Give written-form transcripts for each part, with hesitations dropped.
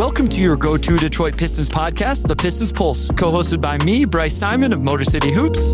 Welcome to your go-to Detroit Pistons podcast, The Pistons Pulse, co-hosted by me, Bryce Simon of Motor City Hoops.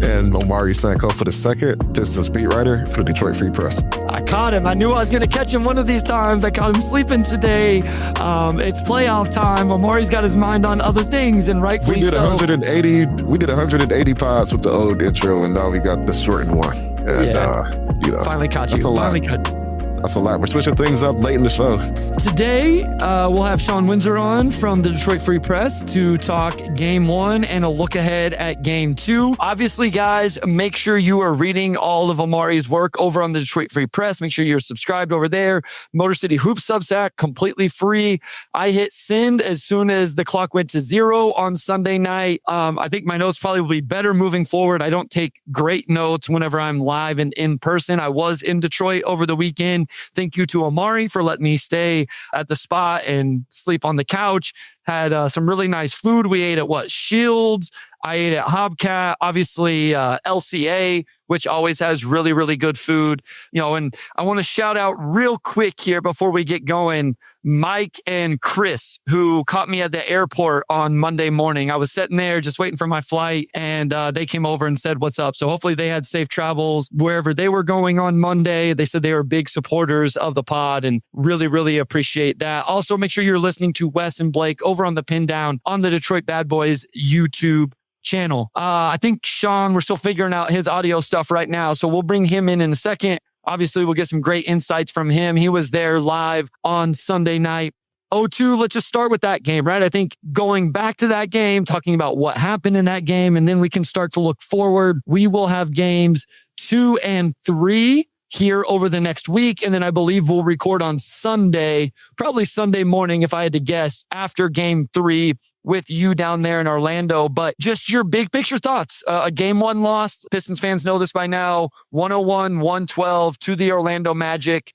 And Omari Sanko for the second, Pistons beat writer for the Detroit Free Press. I caught him. I knew I was going to catch him one of these times. I caught him sleeping today. It's playoff time. Omari's got his mind on other things, and rightfully We did so. 180 pods with the old intro, and now we got the shortened one. And, Finally caught you. That's a lot. That's a lot. We're switching things up late in the show. Today, we'll have Shawn Windsor on from the Detroit Free Press to talk Game 1 and a look ahead at Game 2. Obviously, guys, make sure you are reading all of Omari's work over on the Detroit Free Press. Make sure you're subscribed over there. Motor City Hoops Substack, completely free. I hit send as soon as the clock went to 0 on Sunday night. I think my notes probably will be better moving forward. I don't take great notes whenever I'm live and in person. I was in Detroit over the weekend. Thank you to Omari for letting me stay at the spot and sleep on the couch. Had some really nice food. We ate at Shields. I ate at Hobcat, obviously LCA, which always has really, really good food. And I want to shout out real quick here before we get going, Mike and Chris, who caught me at the airport on Monday morning. I was sitting there just waiting for my flight, and they came over and said, "What's up?" So hopefully they had safe travels wherever they were going on Monday. They said they were big supporters of the pod and really, really appreciate that. Also, make sure you're listening to Wes and Blake over on the Pin Down on the Detroit Bad Boys YouTube channel. I think Shawn, we're still figuring out his audio stuff right now, so we'll bring him in a second. Obviously, we'll get some great insights from him. He was there live on Sunday night. 0-2, let's just start with that game, right? I think going back to that game, talking about what happened in that game, and then we can start to look forward. We will have games 2 and 3 here over the next week. And then I believe we'll record on Sunday, probably Sunday morning, if I had to guess, after Game 3 with you down there in Orlando. But just your big picture thoughts. A Game 1 loss. Pistons fans know this by now. 101-112 to the Orlando Magic.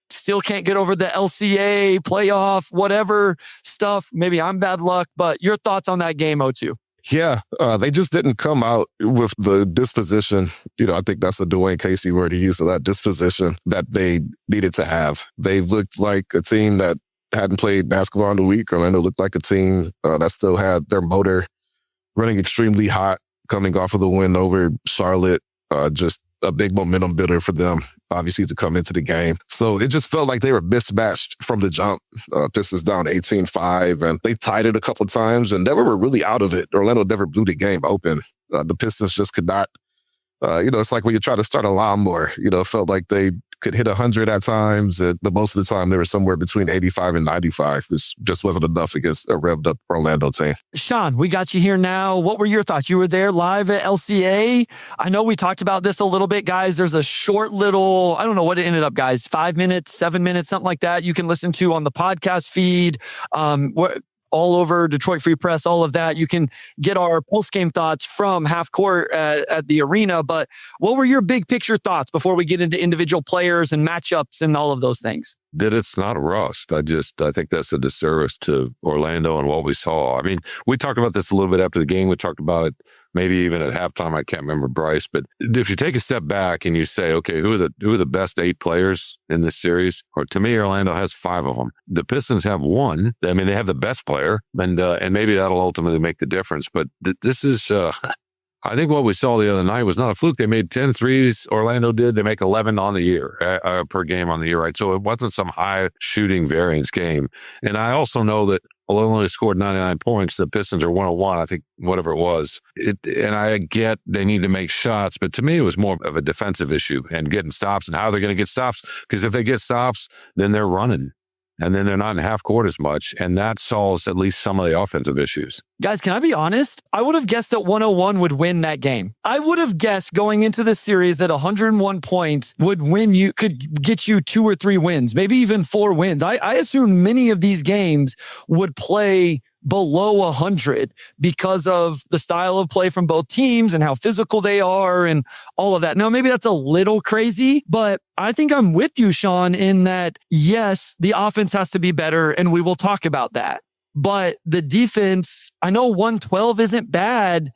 Still can't get over the LCA playoff, whatever stuff. Maybe I'm bad luck, but your thoughts on that game, 0-2. Yeah, they just didn't come out with the disposition. I think that's a Dwayne Casey word he used, of that disposition that they needed to have. They looked like a team that hadn't played basketball in a week. Orlando looked like a team that still had their motor running extremely hot, coming off of the win over Charlotte. Just a big momentum builder for them, obviously, to come into the game. So it just felt like they were mismatched from the jump. Pistons down 18-5, and they tied it a couple of times and never were really out of it. Orlando never blew the game open. The Pistons just could not, it's like when you try to start a lawnmower, it felt like they could hit 100 at times, but most of the time they were somewhere between 85 and 95, which just wasn't enough against a revved up Orlando team. Shawn, we got you here now. What were your thoughts? You were there live at LCA. I know we talked about this a little bit, guys. There's a short little, I don't know what it ended up, guys, 5 minutes, 7 minutes, something like that. You can listen to on the podcast feed. All over Detroit Free Press, all of that. You can get our post-game thoughts from half court at the arena. But what were your big picture thoughts before we get into individual players and matchups and all of those things? That it's not rust. I think that's a disservice to Orlando and what we saw. I mean, we talked about this a little bit after the game. We talked about it maybe even at halftime. I can't remember, Bryce, but if you take a step back and you say, okay, who are the best 8 players in this series? Or to me, Orlando has 5 of them. The Pistons have 1. I mean, they have the best player, and maybe that'll ultimately make the difference. But this is, I think what we saw the other night was not a fluke. They made 10 threes. Orlando did. They make 11 on the year, per game on the year, right? So it wasn't some high shooting variance game. And I also know that although only scored 99 points, the Pistons are 101, I think, whatever it was. And I get they need to make shots, but to me, it was more of a defensive issue and getting stops and how they're going to get stops. Because if they get stops, then they're running. And then they're not in half court as much. And that solves at least some of the offensive issues. Guys, can I be honest? I would have guessed that 101 would win that game. I would have guessed going into this series that 101 points could get you 2 or 3 wins, maybe even 4 wins. I assume many of these games would play below 100 because of the style of play from both teams and how physical they are and all of that. Now, maybe that's a little crazy, but I think I'm with you, Shawn, in that, yes, the offense has to be better, and we will talk about that. But the defense, I know 112 isn't bad,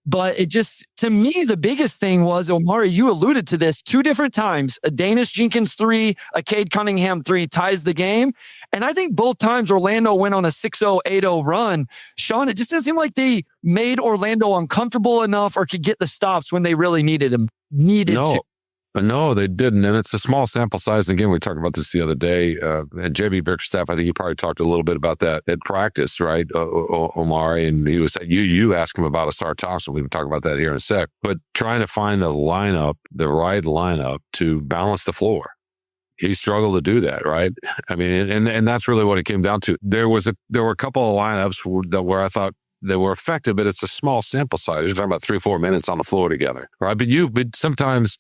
But it just, to me, the biggest thing was, Omari, you alluded to this 2 different times. A Danish Jenkins 3, a Cade Cunningham 3 ties the game. And I think both times Orlando went on a 6-0, 8-0 run. Shawn, it just doesn't seem like they made Orlando uncomfortable enough or could get the stops when they really needed them. No, they didn't. And it's a small sample size. Again, we talked about this the other day. And JB Bickerstaff, I think he probably talked a little bit about that at practice, right? Omari, and he was, you asked him about Ausar Thompson. We can talk about that here in a sec. But trying to find the right lineup to balance the floor. He struggled to do that, right? I mean, and that's really what it came down to. There were a couple of lineups where I thought they were effective, but it's a small sample size. You're talking about 3-4 minutes on the floor together, right? But sometimes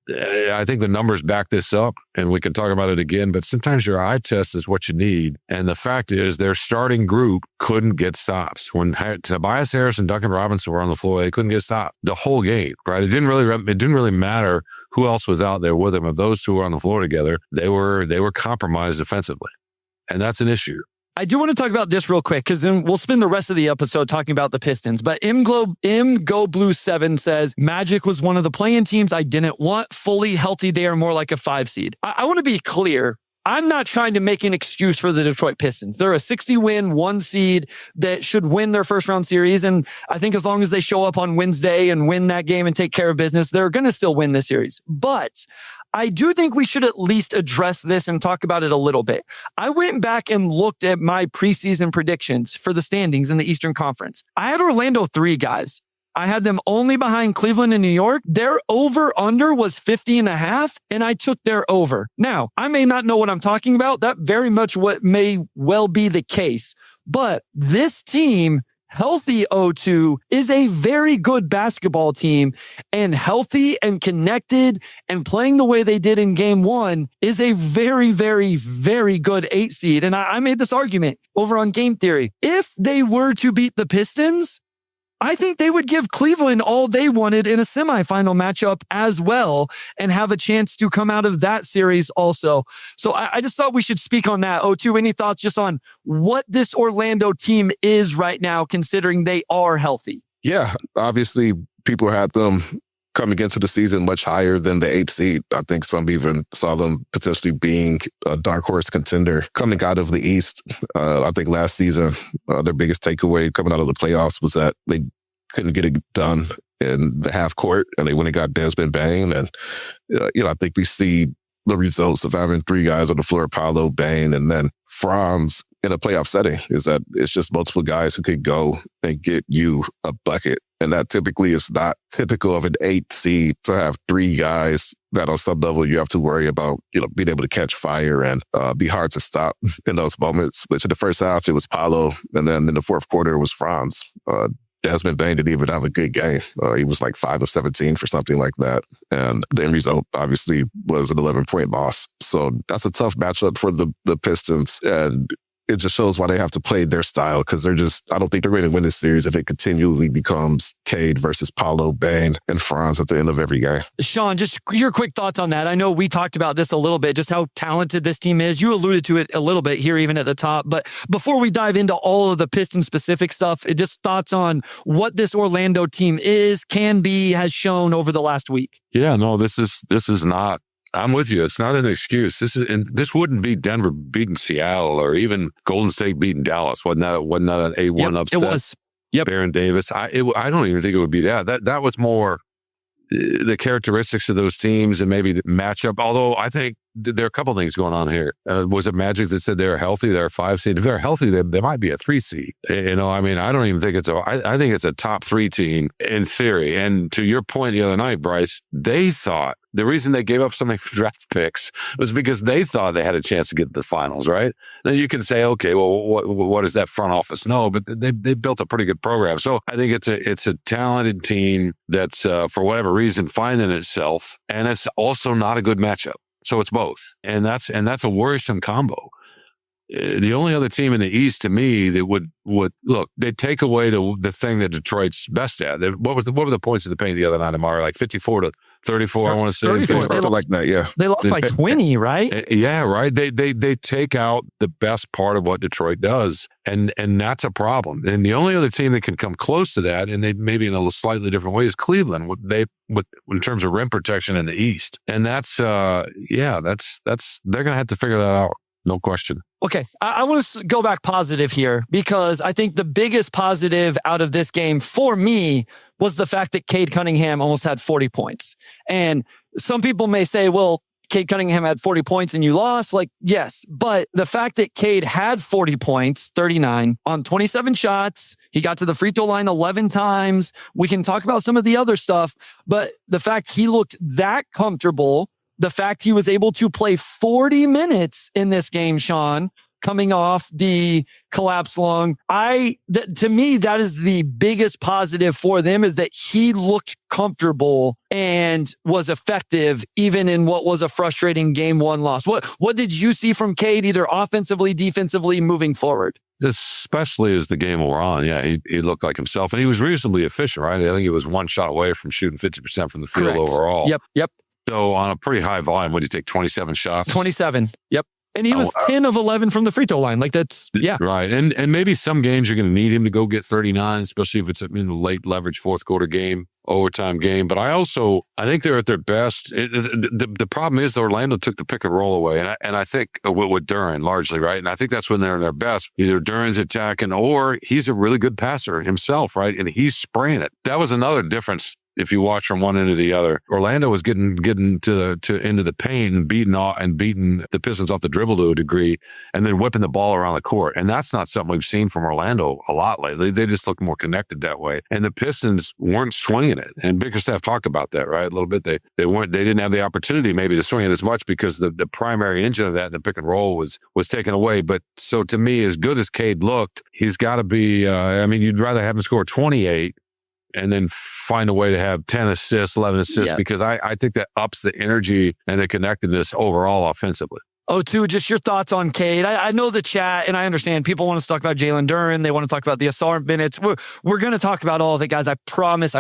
I think the numbers back this up, and we can talk about it again, but sometimes your eye test is what you need. And the fact is their starting group couldn't get stops. When Tobias Harris and Duncan Robinson were on the floor, they couldn't get stopped the whole game, right? It didn't really matter who else was out there with them. If those two were on the floor together, they were compromised defensively. And that's an issue. I do want to talk about this real quick because then we'll spend the rest of the episode talking about the Pistons. But Go Blue 7 says Magic was one of the play-in teams I didn't want. Fully healthy, they are more like a 5 seed. I want to be clear. I'm not trying to make an excuse for the Detroit Pistons. They're a 60-win, 1 seed that should win their first round series. And I think as long as they show up on Wednesday and win that game and take care of business, they're going to still win this series. But I do think we should at least address this and talk about it a little bit. I went back and looked at my preseason predictions for the standings in the Eastern Conference. I had Orlando 3, guys. I had them only behind Cleveland and New York. Their over-under was 50.5, and I took their over. Now, I may not know what I'm talking about. That very much what may well be the case. But this team, healthy O2, is a very good basketball team, and healthy and connected and playing the way they did in game 1 is a very, very, very good 8 seed. And I made this argument over on Game Theory. If they were to beat the Pistons, I think they would give Cleveland all they wanted in a semifinal matchup as well and have a chance to come out of that series also. So I just thought we should speak on that. O2, any thoughts just on what this Orlando team is right now, considering they are healthy? Yeah, obviously people had them coming into the season much higher than the 8th seed. I think some even saw them potentially being a dark horse contender coming out of the East. I think last season, their biggest takeaway coming out of the playoffs was that they couldn't get it done in the half court, and they went and got Desmond Bane. And, I think we see the results of having 3 guys on the floor, Paolo, Bane, and then Franz in a playoff setting is that it's just multiple guys who could go and get you a bucket. And that typically is not typical of an 8 seed to have 3 guys that on some level you have to worry about, being able to catch fire and be hard to stop in those moments. Which in the first half, it was Paolo. And then in the fourth quarter, it was Franz. Desmond Bane didn't even have a good game. He was like 5 of 17 for something like that. And the end result, obviously, was an 11-point loss. So that's a tough matchup for the Pistons. And it just shows why they have to play their style, because I don't think they're going to win this series if it continually becomes Cade versus Paolo, Bane, and Franz at the end of every game. Shawn, just your quick thoughts on that. I know we talked about this a little bit, just how talented this team is. You alluded to it a little bit here, even at the top. But before we dive into all of the Piston-specific stuff, just thoughts on what this Orlando team is, can be, has shown over the last week. Yeah, no, this is not. I'm with you. It's not an excuse. This wouldn't be Denver beating Seattle or even Golden State beating Dallas. Wasn't that an A1 upset? It was. Yep. Baron Davis. I don't even think it would be that. That was more the characteristics of those teams and maybe the matchup. Although I think there are a couple of things going on here. Was it Magic that said they're healthy? They're a 5 seed. If they're healthy, they might be a 3 seed. I don't even think I think it's a top 3 team in theory. And to your point the other night, Bryce, they thought the reason they gave up so many draft picks was because they thought they had a chance to get to the finals, right? Now you can say, okay, well, what does that front office know? But they built a pretty good program. So I think it's a talented team that's for whatever reason finding itself, and it's also not a good matchup. So it's both, and that's a worrisome combo. The only other team in the East, to me, that would look, they'd take away the thing that Detroit's best at. What were the points of the paint the other night, Omari? Like 54 to 34, I want to say. 34. Something like that, yeah. They lost by 20, right? Yeah, right. They take out the best part of what Detroit does, and that's a problem. And the only other team that can come close to that, and they maybe in a slightly different way, is Cleveland. In terms of rim protection in the East, and that's they're going to have to figure that out. No question. Okay, I want to go back positive here because I think the biggest positive out of this game for me was the fact that Cade Cunningham almost had 40 points. And some people may say, well, Cade Cunningham had 40 points and you lost. Like, yes, but the fact that Cade had 40 points, 39 on 27 shots, he got to the free throw line 11 times. We can talk about some of the other stuff, but the fact he looked that comfortable, the fact he was able to play 40 minutes in this game, Shawn, coming off the collapsed lung. To me, that is the biggest positive for them, is that he looked comfortable and was effective even in what was a frustrating game one loss. What did you see from Cade, either offensively, defensively, moving forward? Especially as the game wore on. Yeah, he looked like himself, and he was reasonably efficient, right? I think he was one shot away from shooting 50% from the field. Correct. Overall. Yep. So on a pretty high volume, what did he take? 27 shots? 27. Yep. And he was 10 of 11 from the free throw line. Like that's, yeah. Right. And maybe some games you're going to need him to go get 39, especially if it's a late leverage fourth quarter game, overtime game. But I think they're at their best. The problem is Orlando took the pick and roll away. And I think with Duren largely, right? And I think that's when they're in their best. Either Duren's attacking or he's a really good passer himself, right? And he's spraying it. That was another difference. If you watch from one end to the other, Orlando was getting into the paint and beating the Pistons off the dribble to a degree, and then whipping the ball around the court. And that's not something we've seen from Orlando a lot lately. They just look more connected that way. And the Pistons weren't swinging it. And Bickerstaff talked about that, right? A little bit. They didn't have the opportunity maybe to swing it as much because the primary engine of that, the pick and roll, was taken away. But so to me, as good as Cade looked, he's got to be. You'd rather have him score 28. And then find a way to have 10 assists, 11 assists, because I think that ups the energy and the connectedness overall offensively. O2, just your thoughts on Cade. I know the chat, and I understand people want us to talk about Jalen Duren. They want to talk about the Ausar minutes. We're going to talk about all of it, guys. I promise.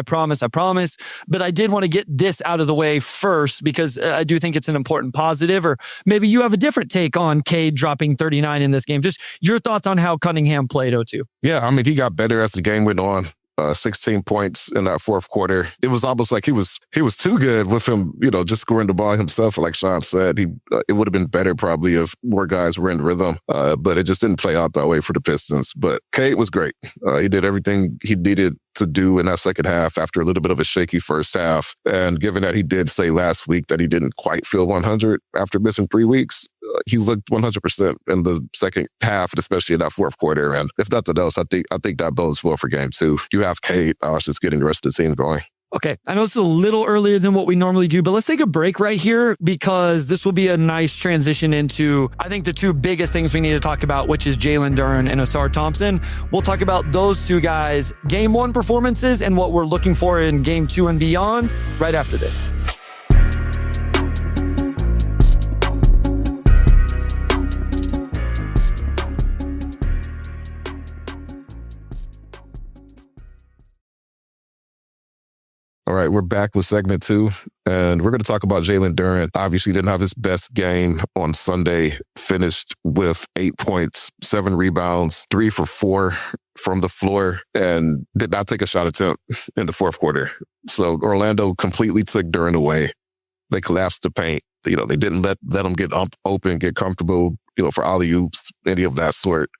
But I did want to get this out of the way first because I do think it's an important positive. Or maybe you have a different take on Cade dropping 39 in this game. Just your thoughts on how Cunningham played, O2. Yeah, he got better as the game went on. 16 points in that fourth quarter. It was almost like he was too good with him, just scoring the ball himself. Like Shawn said, it would have been better probably if more guys were in rhythm, but it just didn't play out that way for the Pistons. But Cade was great. He did everything he needed to do in that second half after a little bit of a shaky first half. And given that he did say last week that he didn't quite feel 100 after missing 3 weeks, he looked 100% in the second half, especially in that fourth quarter. And if nothing else, I think that bodes well for game two. You have Cade just getting the rest of the team going. Okay, I know it's a little earlier than what we normally do, but let's take a break right here because this will be a nice transition into, I think, the two biggest things we need to talk about, which is Jalen Duren and Ausar Thompson. We'll talk about those two guys' game one performances and what we're looking for in game two and beyond right after this. All right, we're back with segment two, and we're going to talk about Jalen Duren. Obviously, didn't have his best game on Sunday, finished with 8 points, 7 rebounds, 3 for 4 from the floor, and did not take a shot attempt in the fourth quarter. So Orlando completely took Duren away. They collapsed the paint. They didn't let him get open, get comfortable, for alley-oops, any of that sort.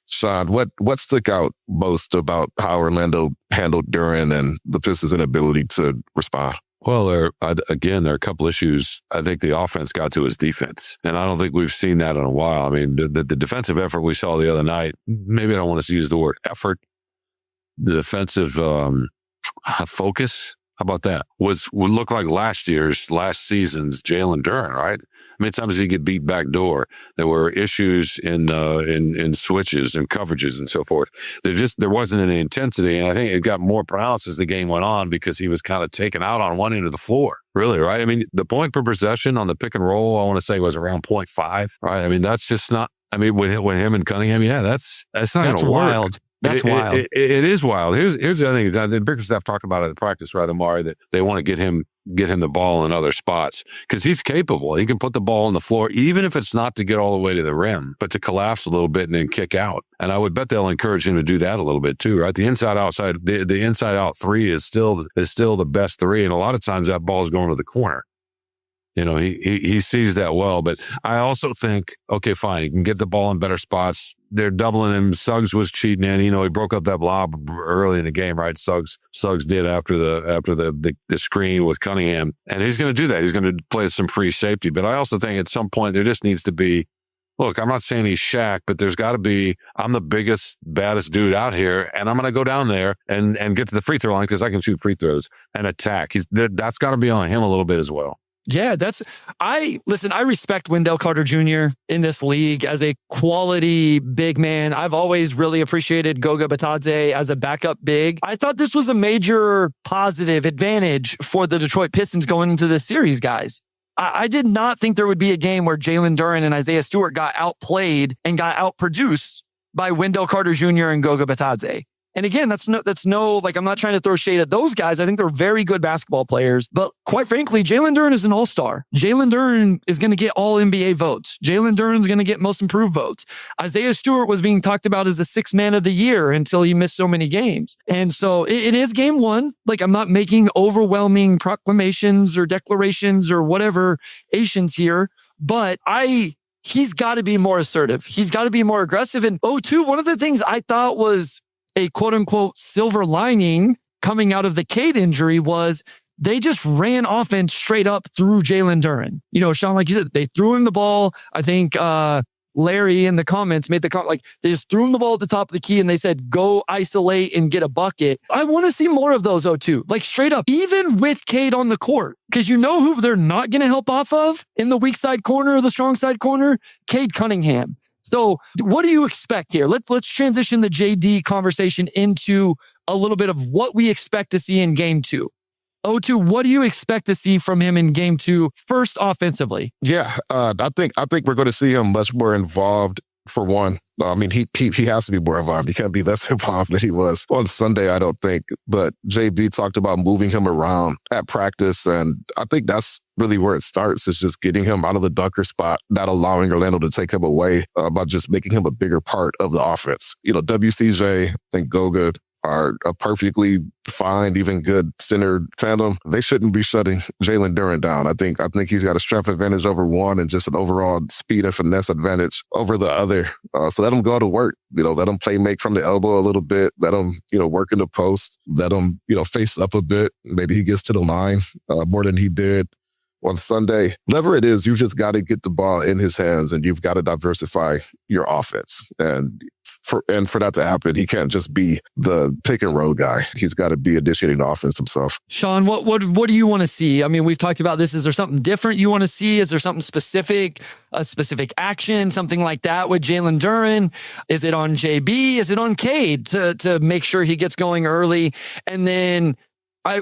Shawn, what stuck out most about how Orlando handled Duren and the Pistons' inability to respond? Well, there are a couple issues. I think the offense got to his defense, and I don't think we've seen that in a while. The defensive effort we saw the other night, maybe I don't want to use the word effort, the defensive focus, how about that? Would look like last season's Jalen Duren, right? Many times he get beat back door. There were issues in switches and coverages and so forth. There wasn't any intensity, and I think it got more pronounced as the game went on because he was kind of taken out on one end of the floor. Really, right? The point per possession on the pick and roll, I want to say, was around 0.5. Right? That's just not. With him and Cunningham, that's not going to work. Wild. That's wild. It is wild. Here's the other thing. The Bickerstaff talked about it at practice, right, Omari, that they want to get him get him the ball in other spots because he's capable. He can put the ball on the floor, even if it's not to get all the way to the rim, but to collapse a little bit and then kick out. And I would bet they'll encourage him to do that a little bit too, right? The inside out three is still the best three. And a lot of times that ball is going to the corner. You know, he sees that well, but I also think, okay, fine, he can get the ball in better spots. They're doubling him. Suggs was cheating in. You know, he broke up that lob early in the game, right? Suggs did after the screen with Cunningham, and he's going to do that. He's going to play some free safety. But I also think at some point there just needs to be. Look, I'm not saying he's Shaq, but there's got to be. I'm the biggest, baddest dude out here, and I'm going to go down there and get to the free throw line because I can shoot free throws and attack. That's got to be on him a little bit as well. Yeah, I respect Wendell Carter Jr. in this league as a quality big man. I've always really appreciated Goga Bitadze as a backup big. I thought this was a major positive advantage for the Detroit Pistons going into this series, guys. I did not think there would be a game where Jalen Duren and Isaiah Stewart got outplayed and got outproduced by Wendell Carter Jr. and Goga Bitadze. And again, that's no, I'm not trying to throw shade at those guys. I think they're very good basketball players. But quite frankly, Jalen Duren is an all-star. Jalen Duren is going to get all NBA votes. Jalen Duren is going to get most improved votes. Isaiah Stewart was being talked about as the sixth man of the year until he missed so many games. And so it is game one. I'm not making overwhelming proclamations or declarations or whatever Asians here, but he's got to be more assertive. He's got to be more aggressive. And 0-2, one of the things I thought was a quote unquote silver lining coming out of the Cade injury was they just ran offense straight up through Jalen Duren. You know, Shawn, like you said, they threw him the ball. I think Larry in the comments made the comment, they just threw him the ball at the top of the key and they said, go isolate and get a bucket. I want to see more of those 0-2, straight up, even with Cade on the court. Because you know who they're not going to help off of in the weak side corner or the strong side corner? Cade Cunningham. So what do you expect here? Let's transition the JD conversation into a little bit of what we expect to see in game two. 0-2, what do you expect to see from him in game two, first offensively? Yeah, I think we're going to see him much more involved. For one, I mean, he has to be more involved. He can't be less involved than he was on Sunday, I don't think. But JB talked about moving him around at practice, and I think that's really where it starts, is just getting him out of the dunker spot, not allowing Orlando to take him away, by just making him a bigger part of the offense. You know, WCJ and Goga are a perfectly fine, even good center tandem. They shouldn't be shutting Jalen Duren down. I think he's got a strength advantage over one and just an overall speed and finesse advantage over the other. So let him go to work. You know, let him play make from the elbow a little bit. Let him, work in the post. Let him, face up a bit. Maybe he gets to the line more than he did on Sunday. Whatever it is, you've just got to get the ball in his hands and you've got to diversify your offense. And for that to happen, he can't just be the pick and roll guy. He's got to be initiating the offense himself. Shawn, what do you want to see? I mean, we've talked about this. Is there something different you want to see? Is there something specific, a specific action, something like that with Jalen Duren? Is it on JB? Is it on Cade to make sure he gets going early? And then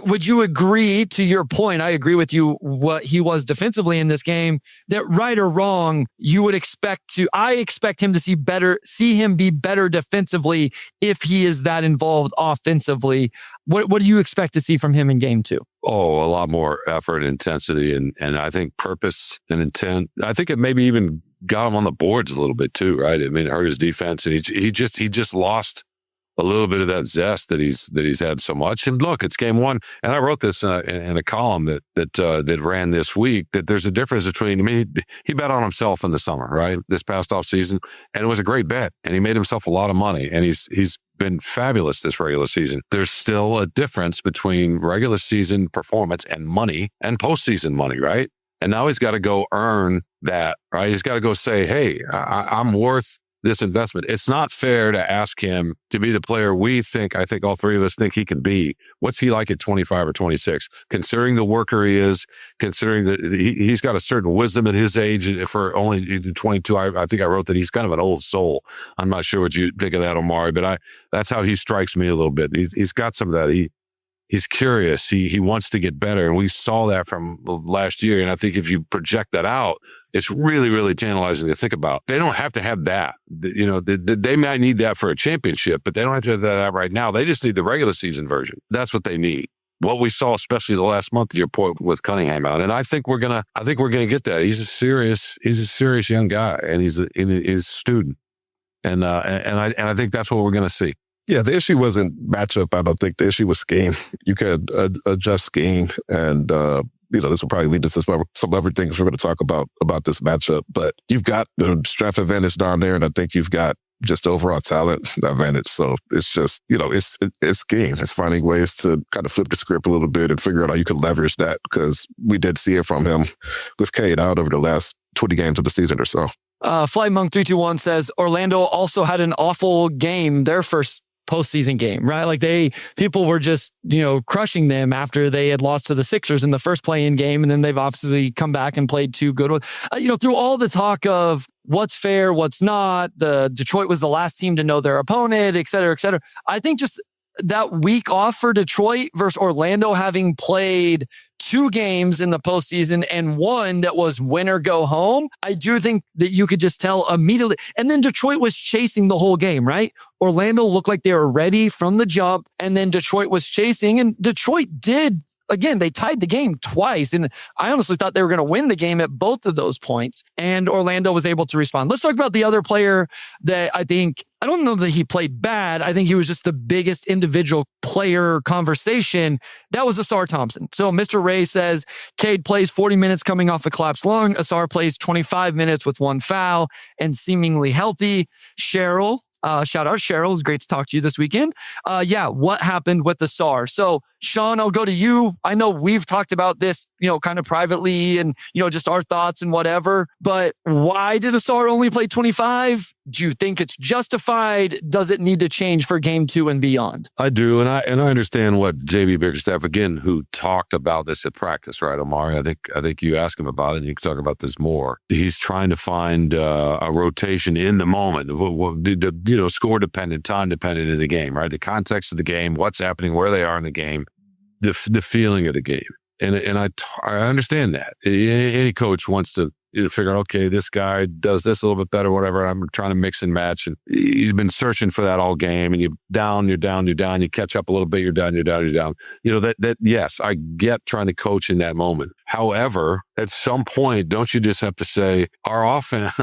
would you agree, to your point, I agree with you, what he was defensively in this game, that right or wrong, I expect him to see him be better defensively if he is that involved offensively. What do you expect to see from him in game two? Oh, a lot more effort, intensity, and I think purpose and intent. I think it maybe even got him on the boards a little bit too, right? I mean, it hurt his defense, and he just lost a little bit of that zest that he's had so much. And look, it's game one. And I wrote this in a column that ran this week, that there's a difference between, he bet on himself in the summer, right? This past off season. And it was a great bet. And he made himself a lot of money. And he's been fabulous this regular season. There's still a difference between regular season performance and money and postseason money, right? And now he's got to go earn that, right? He's got to go say, hey, I'm worth this investment. It's not fair to ask him to be the player I think all three of us think he can be. What's he like at 25 or 26? Considering the worker he is, considering that he's got a certain wisdom at his age for only 22. I think I wrote that he's kind of an old soul. I'm not sure what you think of that, Omari, but that's how he strikes me a little bit. He's got some of that. He's curious. He wants to get better. And we saw that from last year. And I think if you project that out, it's really, really tantalizing to think about. They don't have to have that. They might need that for a championship, but they don't have to have that right now. They just need the regular season version. That's what they need. what we saw, especially the last month, to your point with Cunningham out. And I think we're gonna get that. He's a serious young guy, and he's a student. And I think that's what we're gonna see. Yeah, the issue wasn't matchup. I don't think the issue was scheme. You could adjust scheme, and this will probably lead us to some other things we're going to talk about this matchup. But you've got the strength advantage down there, and I think you've got just overall talent advantage. So it's just, it's game. It's finding ways to kind of flip the script a little bit and figure out how you can leverage that, because we did see it from him with Cade out over the last 20 games of the season or so. Flight Monk 321 says Orlando also had an awful game, their first postseason game, right? Like people were just, crushing them after they had lost to the Sixers in the first play-in game. And then they've obviously come back and played two good ones. Through all the talk of what's fair, what's not, the Detroit was the last team to know their opponent, et cetera, et cetera. I think just that week off for Detroit versus Orlando, having played 2 games in the postseason and one that was win or go home, I do think that you could just tell immediately. And then Detroit was chasing the whole game, right? Orlando looked like they were ready from the jump, and then Detroit was chasing, and Detroit did. Again, they tied the game twice, and I honestly thought they were going to win the game at both of those points, and Orlando was able to respond. Let's talk about the other player that I don't know that he played bad. I think he was just the biggest individual player conversation. That was Ausar Thompson. So Mr. Ray says, Cade plays 40 minutes coming off a collapsed lung. Ausar plays 25 minutes with 1 foul and seemingly healthy. Cheryl, shout out Cheryl. It was great to talk to you this weekend. What happened with Ausar? So Shawn, I'll go to you. I know we've talked about this, kind of privately and, just our thoughts and whatever, but why did Ausar only play 25? Do you think it's justified? Does it need to change for game 2 and beyond? I do. And I understand what JB Bickerstaff, again, who talked about this at practice, right, Omari? I think you ask him about it and you can talk about this more. He's trying to find a rotation in the moment, score dependent, time dependent in the game, right? The context of the game, what's happening, where they are in the game, the feeling of the game. And I understand that. Any coach wants to figure out, okay, this guy does this a little bit better, whatever. I'm trying to mix and match. And he's been searching for that all game. And you're down. You catch up a little bit. You're down. Yes, I get trying to coach in that moment. However, at some point, don't you just have to say, our offense,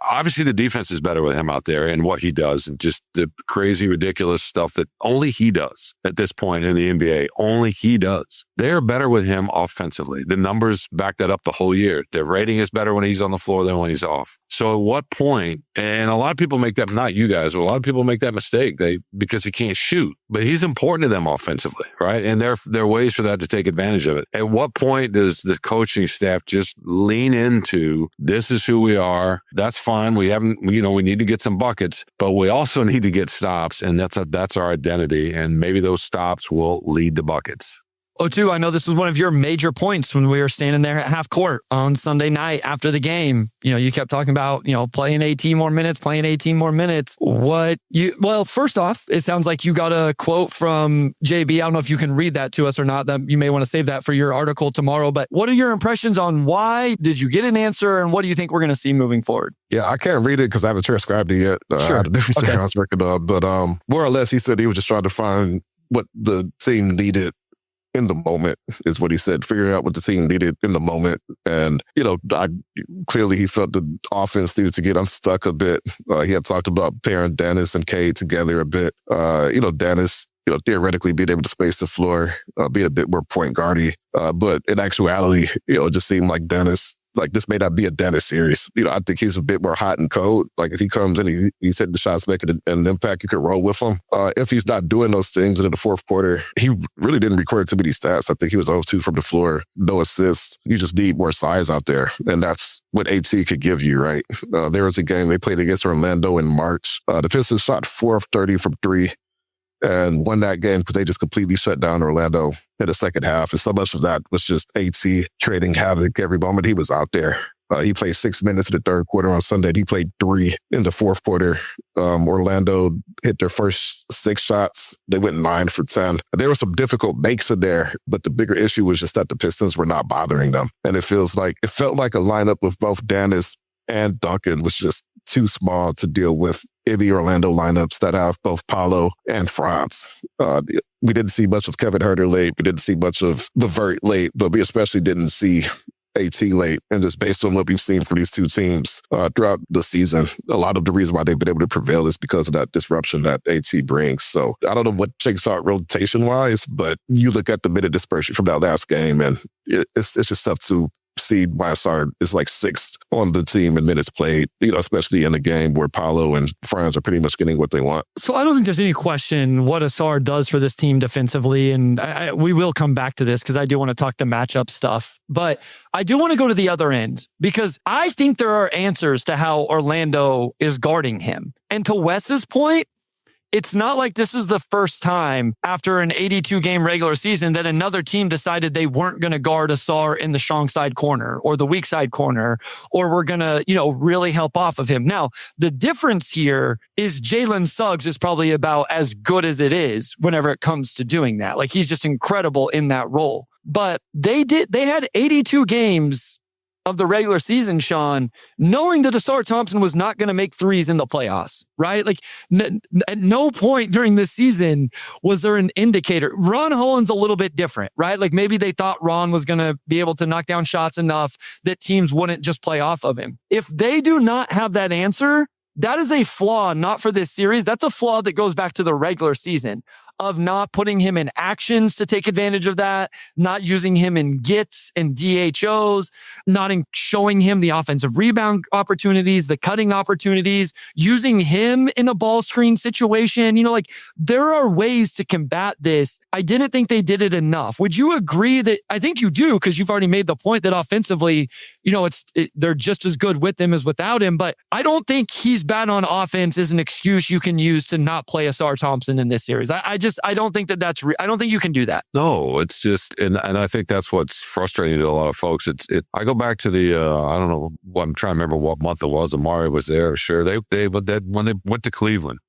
obviously the defense is better with him out there and what he does, and just the crazy, ridiculous stuff that only he does at this point in the NBA. Only he does. They're better with him offensively. The numbers back that up the whole year. Their rating is better when he's on the floor than when he's off. So at what point, and a lot of people make that, not you guys, but a lot of people make that mistake because he can't shoot, but he's important to them offensively, right? And there are ways for that to take advantage of it. At what point does the coaching staff just lean into, this is who we are? That's fine. We need to get some buckets, but we also need to get stops, and that's our identity. And maybe those stops will lead to buckets. O2, I know this was one of your major points when we were standing there at half court on Sunday night after the game. You kept talking about, playing 18 more minutes. First off, it sounds like you got a quote from JB. I don't know if you can read that to us or not. That you may want to save that for your article tomorrow. But what are your impressions on why did you get an answer, and what do you think we're going to see moving forward? Yeah, I can't read it because I haven't transcribed it yet. Sure. I had a different I was working on, but more or less, he said he was just trying to find what the team needed in the moment, is what he said, figuring out what the team needed in the moment. And, clearly he felt the offense needed to get unstuck a bit. He had talked about pairing Dennis and Cade together a bit. Dennis, theoretically being able to space the floor, being a bit more point guardy. But in actuality, it just seemed like Dennis, like this may not be a Dennis series. I think he's a bit more hot and cold. Like if he comes in, he's hitting the shots, making an impact, you could roll with him. If he's not doing those things in the fourth quarter, he really didn't record too many stats. I think he was 0-2 from the floor, no assists. You just need more size out there. And that's what AT could give you, right? There was a game they played against Orlando in March. The Pistons shot 4 of 30 from 3. And won that game because they just completely shut down Orlando in the second half. And so much of that was just AT trading havoc every moment he was out there. He played 6 minutes in the third quarter on Sunday. He played 3 in the fourth quarter. Orlando hit their first 6 shots. They went 9 for 10. There were some difficult makes in there, but the bigger issue was just that the Pistons were not bothering them. And it felt like a lineup with both Dennis and Duncan was just too small to deal with in the Orlando lineups that have both Paolo and Franz. We didn't see much of Kevin Huerter late. We didn't see much of LeVert late, but we especially didn't see AT late. And just based on what we've seen from these two teams throughout the season, a lot of the reason why they've been able to prevail is because of that disruption that AT brings. So I don't know what shakes out rotation-wise, but you look at the minute dispersion from that last game, and it's just tough to see why Ausar is like sixth on the team in minutes played, especially in a game where Paolo and Franz are pretty much getting what they want. So I don't think there's any question what Ausar does for this team defensively. And we will come back to this because I do want to talk the matchup stuff. But I do want to go to the other end because I think there are answers to how Orlando is guarding him. And to Wes's point, it's not like this is the first time after an 82-game regular season that another team decided they weren't going to guard Ausar in the strong side corner or the weak side corner, or we're going to, really help off of him. Now, the difference here is Jalen Suggs is probably about as good as it is whenever it comes to doing that. Like, he's just incredible in that role. But they had 82 games of the regular season, Shawn, knowing that Ausar Thompson was not going to make threes in the playoffs, right? Like, at no point during this season was there an indicator. Ron Holland's a little bit different, right? Like, maybe they thought Ron was going to be able to knock down shots enough that teams wouldn't just play off of him. If they do not have that answer, that is a flaw, not for this series. That's a flaw that goes back to the regular season of not putting him in actions to take advantage of that, not using him in gets and DHOs, not in showing him the offensive rebound opportunities, the cutting opportunities, using him in a ball screen situation. There are ways to combat this. I didn't think they did it enough. Would you agree that, I think you do, because you've already made the point that offensively, they're just as good with him as without him, but I don't think he's bad on offense is an excuse you can use to not play Ausar Thompson in this series. I don't think that's I don't think you can do that. No, it's just, and I think that's what's frustrating to a lot of folks. I go back to the, I don't know, I'm trying to remember what month it was. Omari was there. Sure. When they went to Cleveland,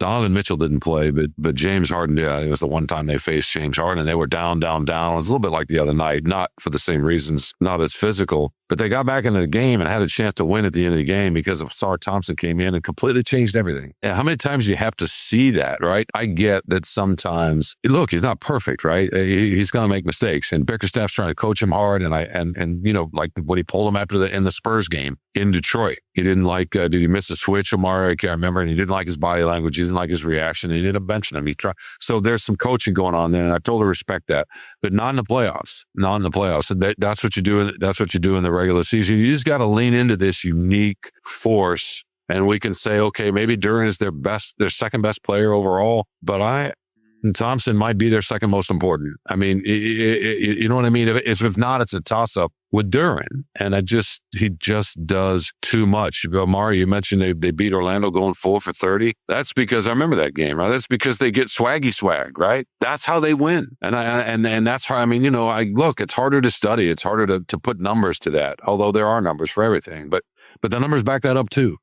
Donovan Mitchell didn't play, but James Harden, it was the one time they faced James Harden and they were down. It was a little bit like the other night, not for the same reasons, not as physical, but they got back into the game and had a chance to win at the end of the game because Ausar Thompson came in and completely changed everything. And how many times do you have to see that, right? I get that sometimes, look, he's not perfect, right? He's going to make mistakes, and Bickerstaff's trying to coach him hard. And like when he pulled him after in the Spurs game in Detroit, he didn't like, did he miss a switch, Omari? I can't remember. And he didn't like his body language. He didn't like his reaction. He ended up benching him. So there's some coaching going on there, and I totally respect that, but not in the playoffs. So that's what you do. That's what you do in the regular season. You just got to lean into this unique force, and we can say, okay, maybe Duren is their second best player overall, but Thompson might be their second most important. I mean, you know what I mean? If not, it's a toss up with Duren, and he just does too much. Omari, you mentioned they beat Orlando going 4 for 30. That's because I remember that game, right? That's because they get swaggy swag, right? That's how they win, and that's how. I mean, look, it's harder to study. It's harder to put numbers to that. Although there are numbers for everything, but the numbers back that up too.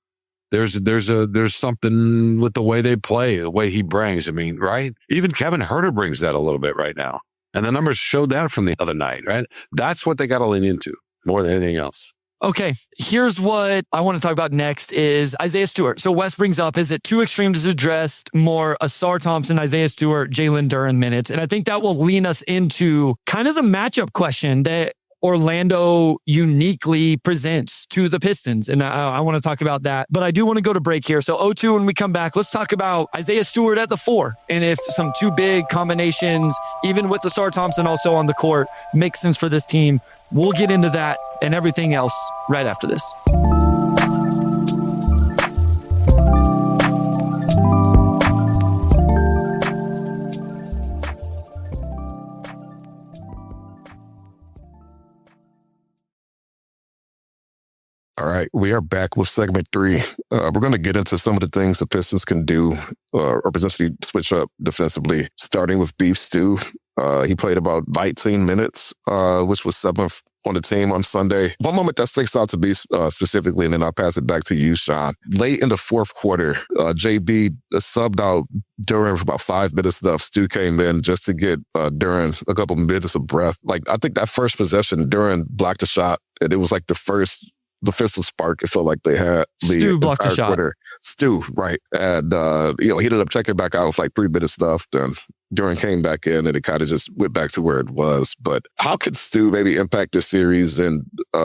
There's something with the way they play, the way he brings. I mean, right? Even Kevin Huerter brings that a little bit right now. And the numbers showed that from the other night, right? That's what they got to lean into more than anything else. Okay, here's what I want to talk about next is Isaiah Stewart. So Wes brings up, is it too extreme to suggest more Ausar Thompson, Isaiah Stewart, Jalen Duren minutes? And I think that will lean us into kind of the matchup question that Orlando uniquely presents to the Pistons. And I want to talk about that. But I do want to go to break here. So 0-2, when we come back, let's talk about Isaiah Stewart at the 4. And if some two big combinations, even with Ausar Thompson also on the court, makes sense for this team. We'll get into that and everything else right after this. All right, we are back with segment 3. We're going to get into some of the things the Pistons can do or potentially switch up defensively, starting with Beef Stew. He played about 19 minutes, which was 7th on the team on Sunday. One moment that sticks out to me specifically, and then I'll pass it back to you, Shawn. Late in the fourth quarter, JB subbed out Duren for about 5 minutes enough. Stu came in just to get Duren a couple minutes of breath. Like, I think that first possession, Duren blocked a shot, and it was like the first defensive spark it felt like they had. Stu blocked a shot. Stu, right. And, he ended up checking back out with like 3 minutes stuff. Then Duren came back in and it kind of just went back to where it was. But how could Stu maybe impact this series? And,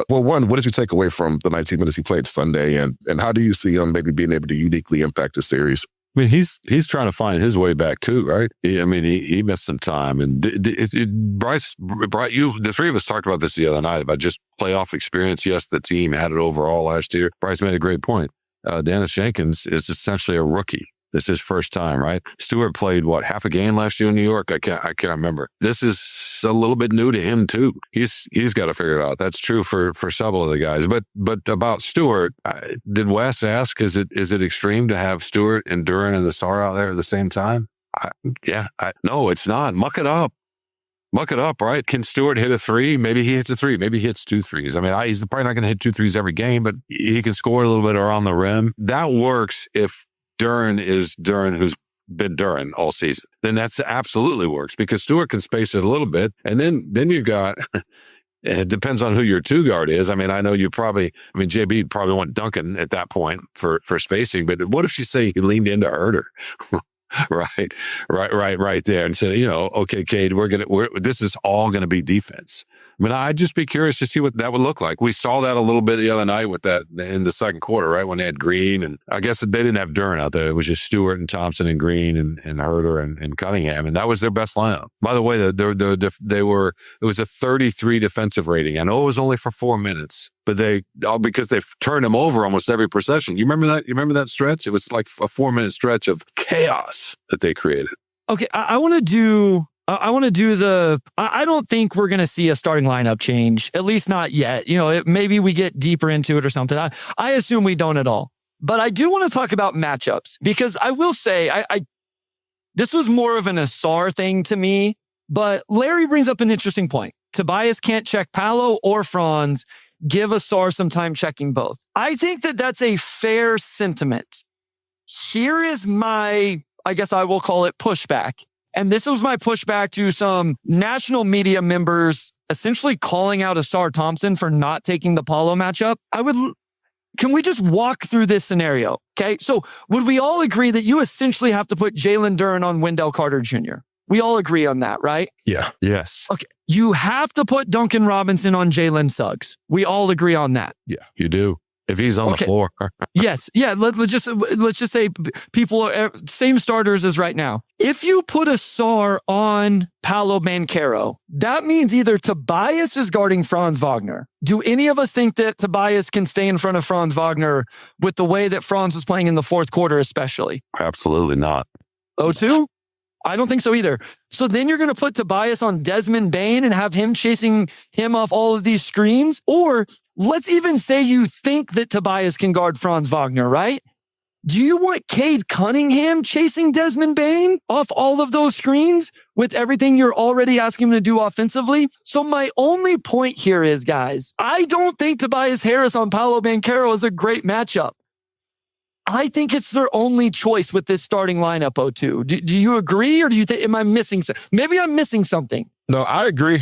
one, what did you take away from the 19 minutes he played Sunday? And how do you see him maybe being able to uniquely impact the series? I mean, he's trying to find his way back too, right? He missed some time, and Bryce, the three of us talked about this the other night about just playoff experience. Yes, the team had it overall last year. Bryce made a great point. Dennis Jenkins is essentially a rookie. This is his first time, right? Stewart played half a game last year in New York. I can't remember. This is a little bit new to him too. He's got to figure it out. That's true for several of the guys. But about Stewart, did Wes ask? Is it extreme to have Stewart and Duren and Ausar out there at the same time? No, it's not. Muck it up. Muck it up, right? Can Stewart hit a 3? Maybe he hits a 3. Maybe he hits 2 threes. I mean, he's probably not going to hit 2 threes every game, but he can score a little bit around the rim. That works if Duren is Duren who's been Duren all season. Then that's absolutely works because Stewart can space it a little bit. And then you got, it depends on who your 2 guard is. I mean, I know JB probably want Duncan at that point for spacing, but what if you say you leaned into Herder? right there and said, okay, Cade, this is all going to be defense. I mean, I'd just be curious to see what that would look like. We saw that a little bit the other night with that in the second quarter, right? When they had Green, and I guess they didn't have Duren out there. It was just Stewart and Thompson and Green and Herder and Cunningham. And that was their best lineup. By the way, it was a 33 defensive rating. I know it was only for 4 minutes, but because they've turned them over almost every possession. You remember that? You remember that stretch? It was like a 4-minute stretch of chaos that they created. Okay. I want to do I don't think we're going to see a starting lineup change, at least not yet. Maybe we get deeper into it or something. I assume we don't at all. But I do want to talk about matchups because I will say this was more of an Ausar thing to me, but Larry brings up an interesting point. Tobias can't check Paolo or Franz. Give Ausar some time checking both. I think that's a fair sentiment. Here is my, I guess I will call it pushback. And this was my pushback to some national media members essentially calling out Ausar Thompson for not taking the Paolo matchup. Can we just walk through this scenario? Okay. So would we all agree that you essentially have to put Jalen Duren on Wendell Carter Jr.? We all agree on that, right? Yeah. Yes. Okay. You have to put Duncan Robinson on Jalen Suggs. We all agree on that. Yeah. You do. If he's on the floor. Yes. Yeah. Let's just say people are same starters as right now. If you put Ausar on Paolo Banchero, that means either Tobias is guarding Franz Wagner. Do any of us think that Tobias can stay in front of Franz Wagner with the way that Franz was playing in the fourth quarter, especially? Absolutely not. 0-2? I don't think so either. So then you're going to put Tobias on Desmond Bane and have him chasing him off all of these screens? Or let's even say you think that Tobias can guard Franz Wagner, right? Do you want Cade Cunningham chasing Desmond Bane off all of those screens with everything you're already asking him to do offensively? So my only point here is, guys, I don't think Tobias Harris on Paolo Banchero is a great matchup. I think it's their only choice with this starting lineup, O2. Do you agree, or do you think, am I missing something? Maybe I'm missing something. No, I agree.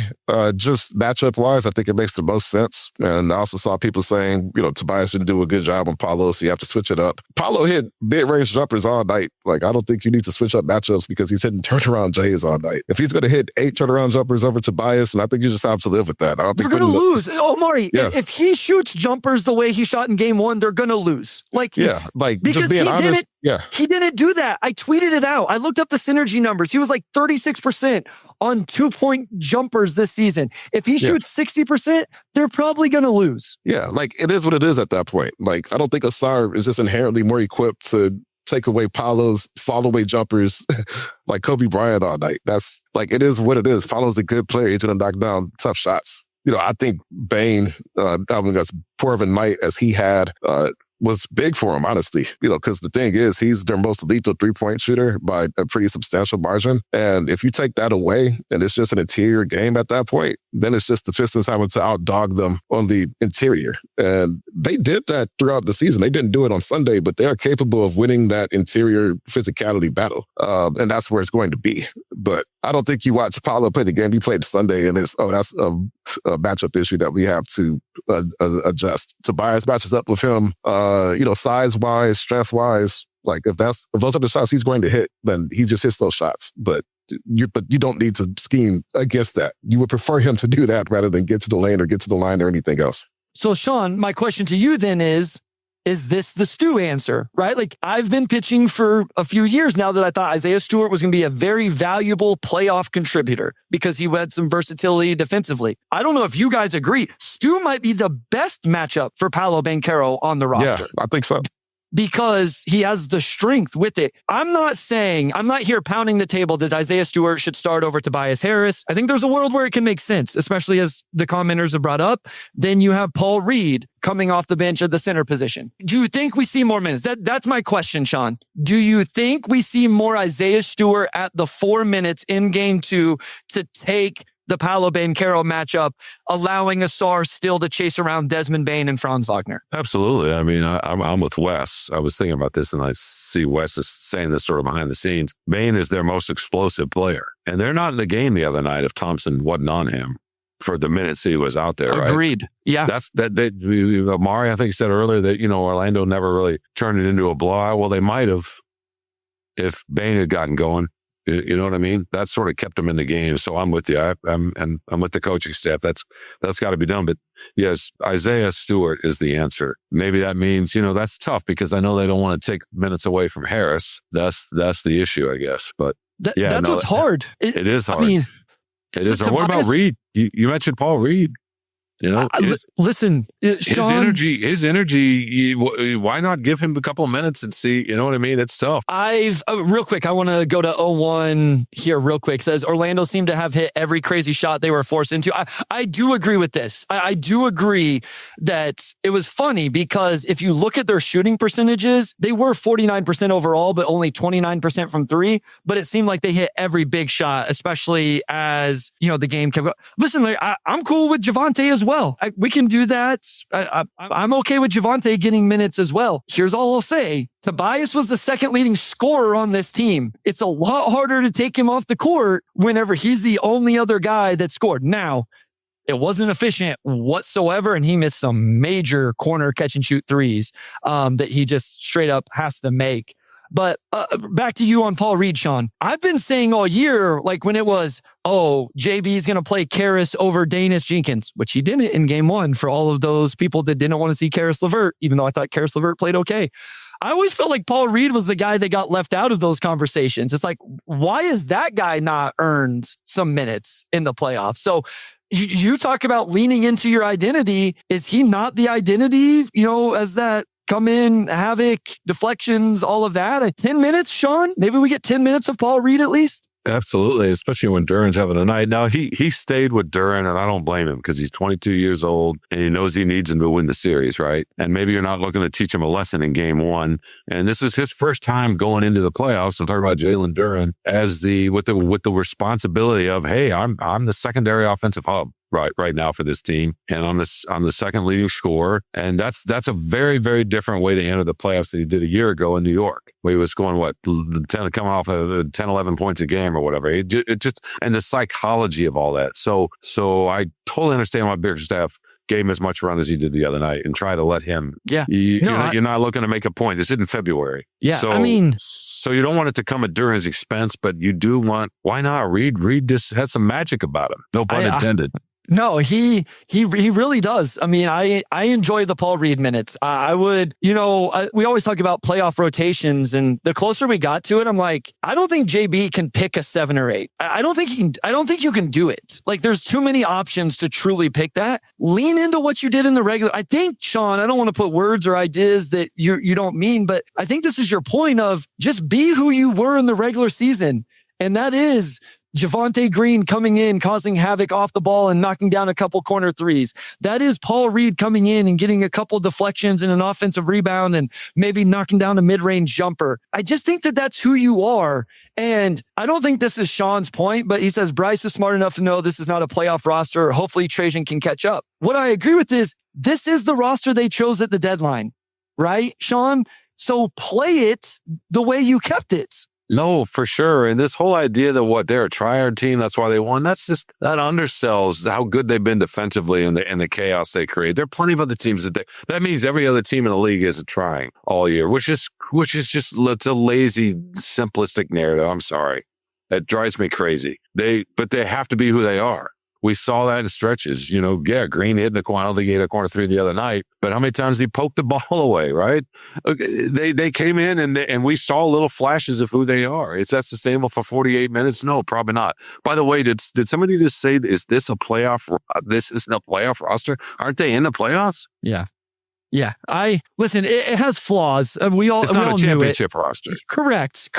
Just matchup-wise, I think it makes the most sense. And I also saw people saying, Tobias didn't do a good job on Paolo, so you have to switch it up. Paolo hit mid-range jumpers all night. Like, I don't think you need to switch up matchups because he's hitting turnaround J's all night. If he's going to hit 8 turnaround jumpers over Tobias, and I think you just have to live with that. I don't think they're going to lose. Omari, if he shoots jumpers the way he shot in game 1, they're going to lose. Because just being honest. He didn't do that. I tweeted it out. I looked up the synergy numbers. He was like 36% on 2-point jumpers this season. If he shoots 60%, they're probably going to lose. Yeah, it is what it is at that point. I don't think Ausar is just inherently more equipped to take away Paolo's fall-away jumpers like Kobe Bryant all night. That's it is what it is. Paolo's a good player. He's going to knock down tough shots. I think Bane, having as poor of a night as he had, was big for him, honestly, because the thing is, he's their most lethal 3-point shooter by a pretty substantial margin. And if you take that away and it's just an interior game at that point, then it's just the Pistons having to outdog them on the interior. And they did that throughout the season. They didn't do it on Sunday, but they are capable of winning that interior physicality battle. And that's where it's going to be. But I don't think you watch Paolo play the game he played Sunday and that's a matchup issue that we have to adjust. Tobias matches up with him, size-wise, strength-wise. Like if those are the shots he's going to hit, then he just hits those shots. But you don't need to scheme against that. You would prefer him to do that rather than get to the lane or get to the line or anything else. So Shawn, my question to you then is this the Stu answer, right? Like I've been pitching for a few years now that I thought Isaiah Stewart was going to be a very valuable playoff contributor because he had some versatility defensively. I don't know if you guys agree. Stu might be the best matchup for Paolo Banchero on the roster. Yeah, I think so. Because he has the strength with it. I'm not here pounding the table that Isaiah Stewart should start over Tobias Harris. I think there's a world where it can make sense, especially as the commenters have brought up. Then you have Paul Reed coming off the bench at the center position. Do you think we see more minutes? That's my question, Shawn. Do you think we see more Isaiah Stewart at the 4 minutes in game 2 to take the Paolo Banchero matchup, allowing Ausar still to chase around Desmond Bane and Franz Wagner? Absolutely. I mean, I'm with Wes. I was thinking about this and I see Wes is saying this sort of behind the scenes. Bane is their most explosive player. And they're not in the game the other night if Thompson wasn't on him for the minutes he was out there, right? Agreed. Yeah. Omari, I think, said earlier that, Orlando never really turned it into a blowout. Well, they might have if Bane had gotten going. You know what I mean? That sort of kept him in the game. So I'm with you. I'm with the coaching staff. That's got to be done. But yes, Isaiah Stewart is the answer. Maybe that means, that's tough because I know they don't want to take minutes away from Harris. That's the issue, I guess. But what's hard. It is hard. I mean, it is. What about Reed? You mentioned Paul Reed. Listen, Shawn, his energy, why not give him a couple of minutes and see, you know what I mean? It's tough. Real quick, I want to go to 01 here real quick. It says Orlando seemed to have hit every crazy shot they were forced into. I do agree with this. I do agree that it was funny because if you look at their shooting percentages, they were 49% overall, but only 29% from 3. But it seemed like they hit every big shot, especially as, the game kept going. Listen, I'm cool with Javonte as well. We can do that. I'm okay with Javonte getting minutes as well. Here's all I'll say. Tobias was the second leading scorer on this team. It's a lot harder to take him off the court whenever he's the only other guy that scored. Now, it wasn't efficient whatsoever, and he missed some major corner catch and shoot threes that he just straight up has to make. But back to you on Paul Reed, Shawn. I've been saying all year, like when it was, JB's going to play Karis over Danis Jenkins, which he didn't in game 1 for all of those people that didn't want to see Karis LeVert, even though I thought Karis LeVert played okay. I always felt like Paul Reed was the guy that got left out of those conversations. It's like, why is that guy not earned some minutes in the playoffs? So you talk about leaning into your identity. Is he not the identity, as that come in, havoc, deflections, all of that? 10 minutes, Shawn? Maybe we get 10 minutes of Paul Reed at least? Absolutely, especially when Duren's having a night. Now, he stayed with Duren, and I don't blame him because he's 22 years old, and he knows he needs him to win the series, right? And maybe you're not looking to teach him a lesson in game 1. And this is his first time going into the playoffs. I'm talking about Jalen Duren as with the responsibility of, hey, I'm the secondary offensive hub right now for this team. And I'm the second leading scorer. And that's a very, very different way to enter the playoffs than he did a year ago in New York, where he was going, coming off of 10, 11 points a game or whatever. And the psychology of all that. So I totally understand why Bickerstaff gave him as much run as he did the other night and try to let him. Yeah. You're not looking to make a point. This isn't February. Yeah. So, so you don't want it to come at Duren's expense, but you do want, why not? Reed just has some magic about him. No pun intended. No, he really does. I mean, I enjoy the Paul Reed minutes. I would, we always talk about playoff rotations, and the closer we got to it, I'm like, I don't think JB can pick a 7 or 8. I don't think you can do it. Like, there's too many options to truly pick that. Lean into what you did in the regular. I think, Shawn, I don't want to put words or ideas that you don't mean, but I think this is your point of just be who you were in the regular season. And that is Javonte Green coming in, causing havoc off the ball and knocking down a couple corner threes. That is Paul Reed coming in and getting a couple deflections and an offensive rebound and maybe knocking down a mid-range jumper. I just think that that's who you are. And I don't think this is Shawn's point, but he says Bryce is smart enough to know this is not a playoff roster. Hopefully Trajan can catch up. What I agree with is this is the roster they chose at the deadline, right, Shawn? So play it the way you kept it. No, for sure. And this whole idea that they're a try-hard team, that's why they won. That undersells how good they've been defensively and the chaos they create. There are plenty of other teams that means every other team in the league isn't trying all year, which is just, it's a lazy, simplistic narrative. I'm sorry. It drives me crazy. But they have to be who they are. We saw that in stretches, Green hit in the corner. I don't think he hit a corner three the other night, but how many times did he poke the ball away, right? They came in and we saw little flashes of who they are. Is that sustainable for 48 minutes? No, probably not. By the way, did somebody just say, is this a playoff? This isn't a playoff roster? Aren't they in the playoffs? Yeah. Yeah, listen. It has flaws. We all it's not a championship roster. Correct.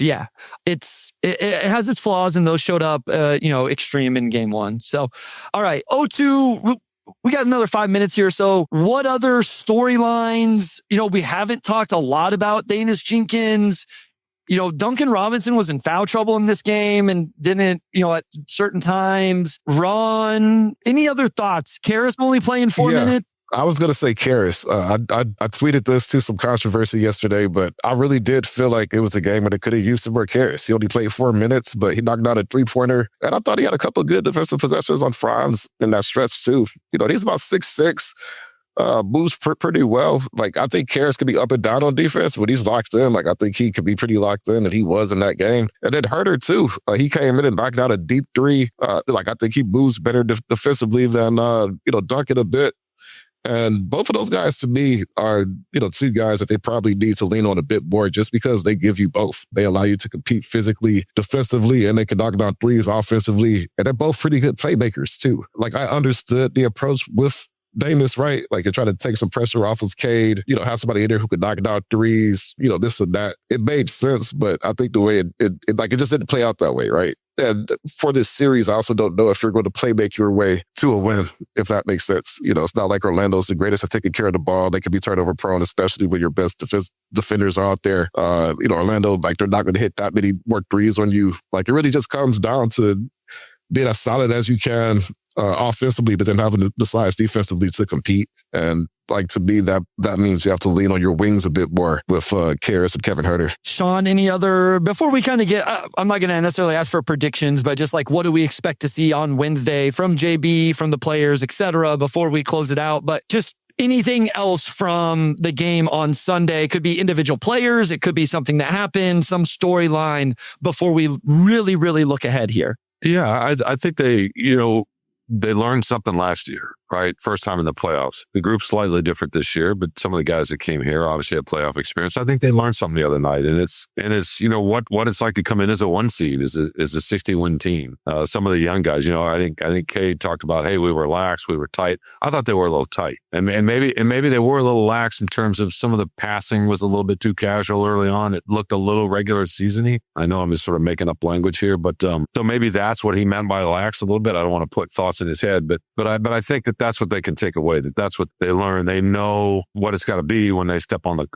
Yeah, it has its flaws, and those showed up, extreme in game one. So, all right, 0-2. We got another 5 minutes here. So, what other storylines? We haven't talked a lot about Danis Jenkins. Duncan Robinson was in foul trouble in this game and didn't, at certain times. Ron, any other thoughts? Karras only playing 4 minutes. I was going to say Karras. I tweeted this to some controversy yesterday, but I really did feel like it was a game where they could have used some more Karras. He only played 4 minutes, but he knocked out a three-pointer. And I thought he had a couple of good defensive possessions on Franz in that stretch, too. He's about 6'6", moves pretty well. Like, I think Karras could be up and down on defense, but he's locked in. Like, I think he could be pretty locked in, and he was in that game. And then Herter, too. He came in and knocked out a deep three. I think he moves better defensively than, Duncan a bit. And both of those guys, to me, are, two guys that they probably need to lean on a bit more just because they give you both. They allow you to compete physically, defensively, and they can knock down threes offensively. And they're both pretty good playmakers, too. Like, I understood the approach with Danis, right? Like, you're trying to take some pressure off of Cade, have somebody in there who could knock down threes, this and that. It made sense, but I think the way it just didn't play out that way, right? And for this series, I also don't know if you're going to make your way to a win, if that makes sense. It's not like Orlando's the greatest at taking care of the ball. They can be turnover prone, especially when your best defenders are out there. Orlando, they're not going to hit that many more threes on you. Like, it really just comes down to being as solid as you can offensively, but then having the size defensively to compete. And to me, that means you have to lean on your wings a bit more with Karras and Kevin Huerter. Shawn, any other, before we kind of get, I'm not going to necessarily ask for predictions, but just what do we expect to see on Wednesday from JB, from the players, etc., before we close it out? But just anything else from the game on Sunday. It could be individual players. It could be something that happened, some storyline before we really, really look ahead here. Yeah, I think they learned something last year, right? First time in the playoffs. The group's slightly different this year, but some of the guys that came here obviously had playoff experience. I think they learned something the other night, and it's what it's like to come in as a 1 seed, as a 60-win team. Some of the young guys, I think Cade talked about, hey, we were lax, we were tight. I thought they were a little tight, and maybe they were a little lax in terms of some of the passing was a little bit too casual early on. It looked a little regular season-y. I know I'm just sort of making up language here, but so maybe that's what he meant by lax a little bit. I don't want to put thoughts in his head, but I think that's what they can take away. That's what they learn. They know what it's got to be when they step on the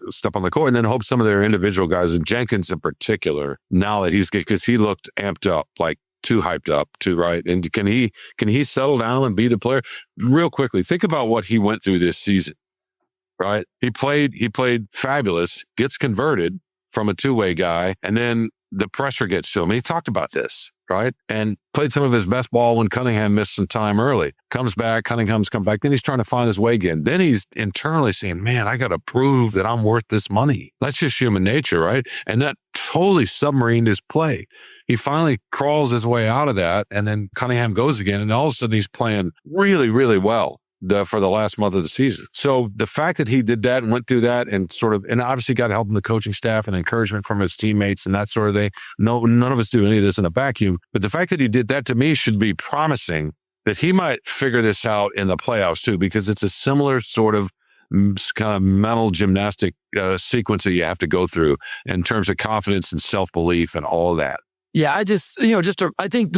court, and then hope some of their individual guys, and Jenkins in particular, now that because he looked amped up, like too hyped up, too, right? And can he settle down and be the player? Real quickly, think about what he went through this season, right? He played fabulous, gets converted from a two-way guy, and then the pressure gets to him. He talked about this, right? And played some of his best ball when Cunningham missed some time early. Comes back, Cunningham's come back. Then he's trying to find his way again. Then he's internally saying, man, I got to prove that I'm worth this money. That's just human nature, right? And that totally submarined his play. He finally crawls his way out of that, and then Cunningham goes again, and all of a sudden he's playing really, really well for the last month of the season. So the fact that he did that and went through that and obviously got help from the coaching staff and encouragement from his teammates and that sort of thing. No, none of us do any of this in a vacuum. But the fact that he did that, to me, should be promising that he might figure this out in the playoffs too, because it's a similar sort of kind of mental gymnastic sequence that you have to go through in terms of confidence and self-belief and all of that. Yeah, I think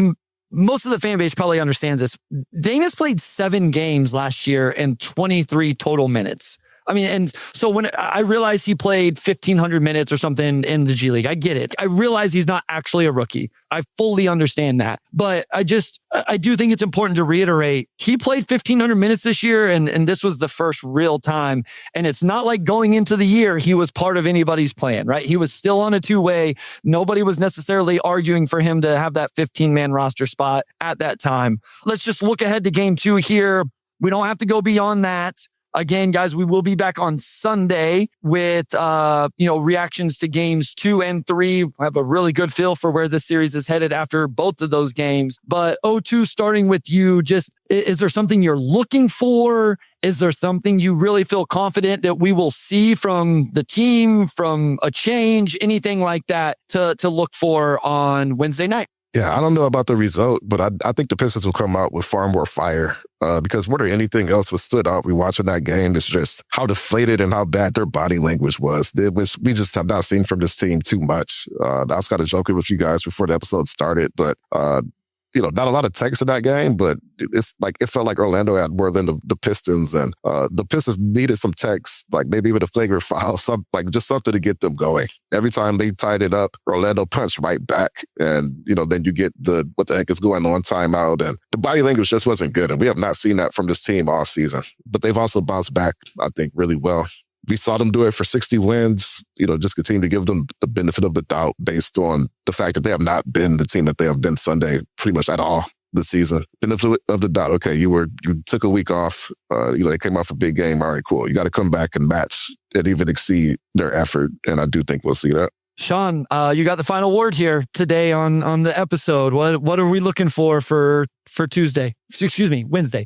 most of the fan base probably understands this. Danis played 7 games last year and 23 total minutes. I mean, and so when I realize he played 1,500 minutes or something in the G League, I get it. I realize he's not actually a rookie. I fully understand that. But I do think it's important to reiterate, he played 1,500 minutes this year, and this was the first real time. And it's not like going into the year, he was part of anybody's plan, right? He was still on a two-way. Nobody was necessarily arguing for him to have that 15-man roster spot at that time. Let's just look ahead to game 2 here. We don't have to go beyond that. Again, guys, we will be back on Sunday with, reactions to games 2 and 3. I have a really good feel for where this series is headed after both of those games. But O2, starting with you, just is there something you're looking for? Is there something you really feel confident that we will see from the team, from a change, anything like that to look for on Wednesday night? Yeah, I don't know about the result, but I think the Pistons will come out with far more fire because more than anything else what stood out, we watching that game, is just how deflated and how bad their body language was. We just have not seen from this team too much. I was kind of joking with you guys before the episode started, but not a lot of text in that game, but it's like it felt like Orlando had more than the Pistons, and the Pistons needed some text, like maybe even a flagrant foul, just something to get them going. Every time they tied it up, Orlando punched right back, and then you get the what the heck is going on timeout, and the body language just wasn't good, and we have not seen that from this team all season. But they've also bounced back, I think, really well. We saw them do it for 60 wins, just continue to give them the benefit of the doubt based on the fact that they have not been the team that they have been Sunday pretty much at all this season. Benefit of the doubt, okay, you took a week off, they came off a big game, all right, cool. You got to come back and match and even exceed their effort, and I do think we'll see that. Shawn, you got the final word here today on the episode. What are we looking for Tuesday? Excuse me, Wednesday.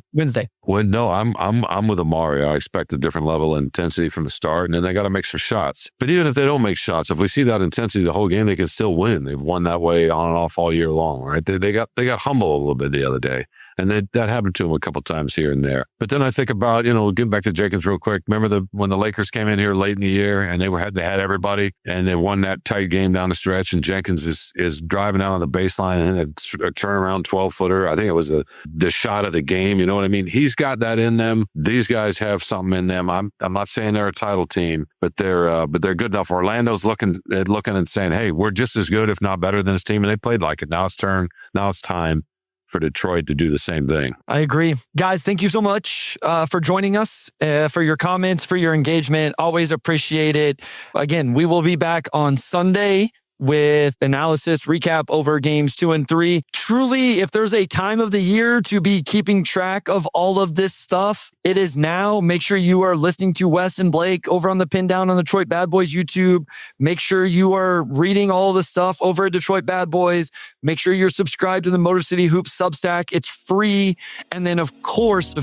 Well, no, I'm with Omari. I expect a different level of intensity from the start, and then they got to make some shots. But even if they don't make shots, if we see that intensity the whole game, they can still win. They've won that way on and off all year long, right? They got humble a little bit the other day. And that happened to them a couple times here and there. But then I think about, getting back to Jenkins real quick. Remember when the Lakers came in here late in the year and they had everybody and they won that tight game down the stretch, and Jenkins is driving out on the baseline and a turnaround 12-footer. I think it was the shot of the game. You know what I mean? He's got that in them. These guys have something in them. I'm not saying they're a title team, but they're good enough. Orlando's looking and saying, hey, we're just as good, if not better than this team. And they played like it. Now it's time for Detroit to do the same thing. I agree. Guys, thank you so much for joining us, for your comments, for your engagement. Always appreciate it. Again, we will be back on Sunday with analysis, recap over games 2 and 3. Truly, if there's a time of the year to be keeping track of all of this stuff, it is now. Make sure you are listening to Wes and Blake over on the Pin Down on the Detroit Bad Boys YouTube. Make sure you are reading all the stuff over at Detroit Bad Boys. Make sure you're subscribed to the Motor City Hoops Substack. It's free. And then, of course,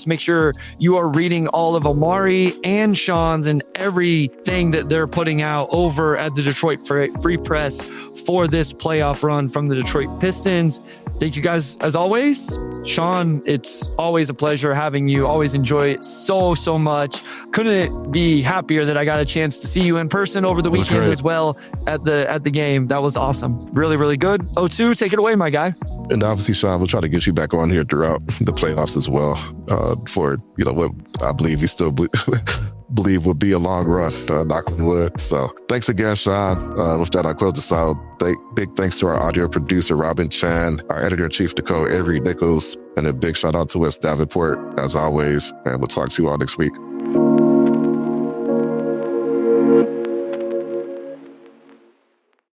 make sure you are reading all of Omari and Shawn's and everything that they're putting out over at the Detroit Free Press for this playoff run from the Detroit Pistons. Thank you guys as always. Shawn, it's always a pleasure having you. Always enjoy it so much. Couldn't be happier that I got a chance to see you in person over the weekend as well at the game. That was awesome. Really, really good. O2, take it away, my guy. And obviously, Shawn, we'll try to get you back on here throughout the playoffs as well for, what I believe you still believe will be a long run, knock on wood. So thanks again, Shawn. With that, I'll close this out. Big thanks to our audio producer, Robin Chan, our editor-in-chief, Nicole Avery Nichols, and a big shout out to Wes Davenport, as always. And we'll talk to you all next week.